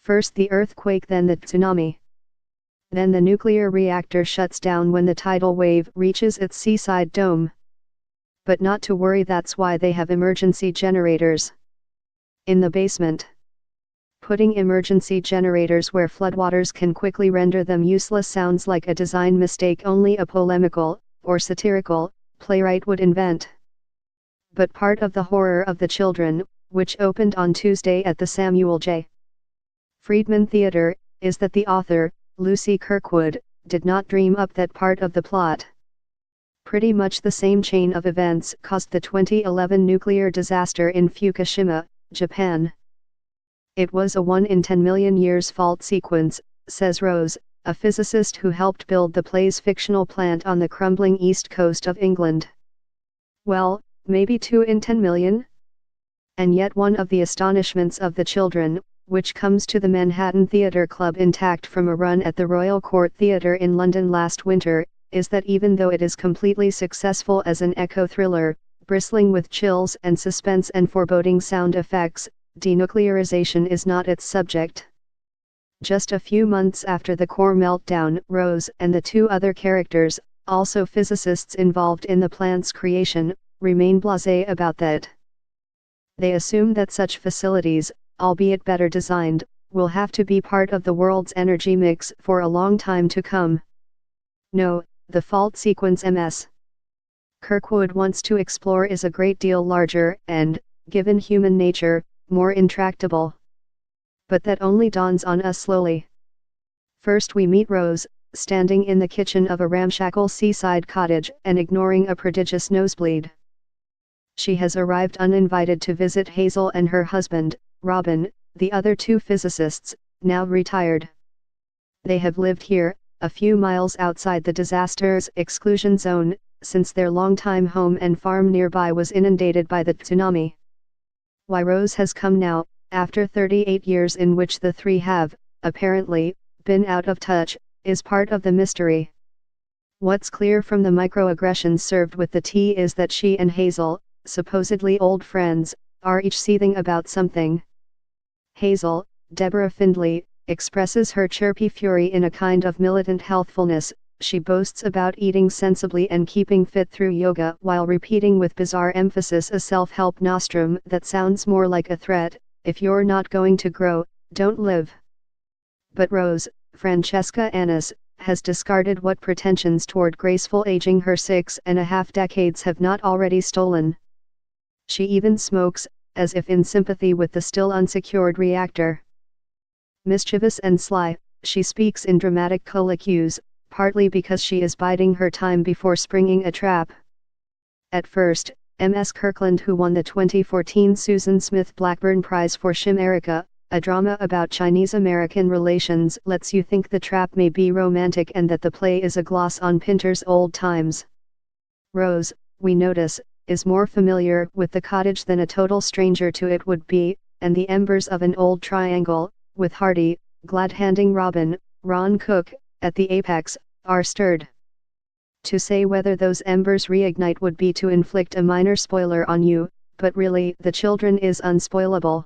First the earthquake, then the tsunami. Then the nuclear reactor shuts down when the tidal wave reaches its seaside dome. But not to worry, that's why they have emergency generators in the basement. Putting emergency generators where floodwaters can quickly render them useless sounds like a design mistake only a polemical, or satirical, playwright would invent. But part of the horror of The Children, which opened on Tuesday at the Samuel J. Friedman Theatre, is that the author, Lucy Kirkwood, did not dream up that part of the plot. Pretty much the same chain of events caused the 2011 nuclear disaster in Fukushima, Japan. It was a 1 in 10 million years fault sequence, says Rose, a physicist who helped build the play's fictional plant on the crumbling east coast of England. Well, maybe 2 in 10 million? And yet one of the astonishments of The Children, which comes to the Manhattan Theatre Club intact from a run at the Royal Court Theatre in London last winter, is that even though it is completely successful as an eco-thriller, bristling with chills and suspense and foreboding sound effects, denuclearization is not its subject. Just a few months after the core meltdown, Rose and the 2 other characters, also physicists involved in the plant's creation, remain blasé about that. They assume that such facilities, albeit better designed, will have to be part of the world's energy mix for a long time to come. No, the fault sequence Ms. Kirkwood wants to explore is a great deal larger and, given human nature, more intractable. But that only dawns on us slowly. First we meet Rose, standing in the kitchen of a ramshackle seaside cottage and ignoring a prodigious nosebleed. She has arrived uninvited to visit Hazel and her husband, Robin, the other 2 physicists, now retired. They have lived here, a few miles outside the disaster's exclusion zone, since their longtime home and farm nearby was inundated by the tsunami. Why Rose has come now, after 38 years in which the 3 have, apparently, been out of touch, is part of the mystery. What's clear from the microaggressions served with the tea is that she and Hazel, supposedly old friends, are each seething about something. Hazel, Deborah Findlay, expresses her chirpy fury in a kind of militant healthfulness. She boasts about eating sensibly and keeping fit through yoga while repeating with bizarre emphasis a self-help nostrum that sounds more like a threat: if you're not going to grow, don't live. But Rose, Francesca Annis, has discarded what pretensions toward graceful aging her 6.5 decades have not already stolen. She even smokes, as if in sympathy with the still unsecured reactor. Mischievous and sly, she speaks in dramatic colloquies, partly because she is biding her time before springing a trap. At first, Ms. Kirkland, who won the 2014 Susan Smith Blackburn Prize for Chimerica, a drama about Chinese-American relations, lets you think the trap may be romantic and that the play is a gloss on Pinter's old times. Rose, we notice, is more familiar with the cottage than a total stranger to it would be, and the embers of an old triangle, with hearty, glad-handing Robin, Ron Cook, at the apex, are stirred. To say whether those embers reignite would be to inflict a minor spoiler on you, but really The Children is unspoilable.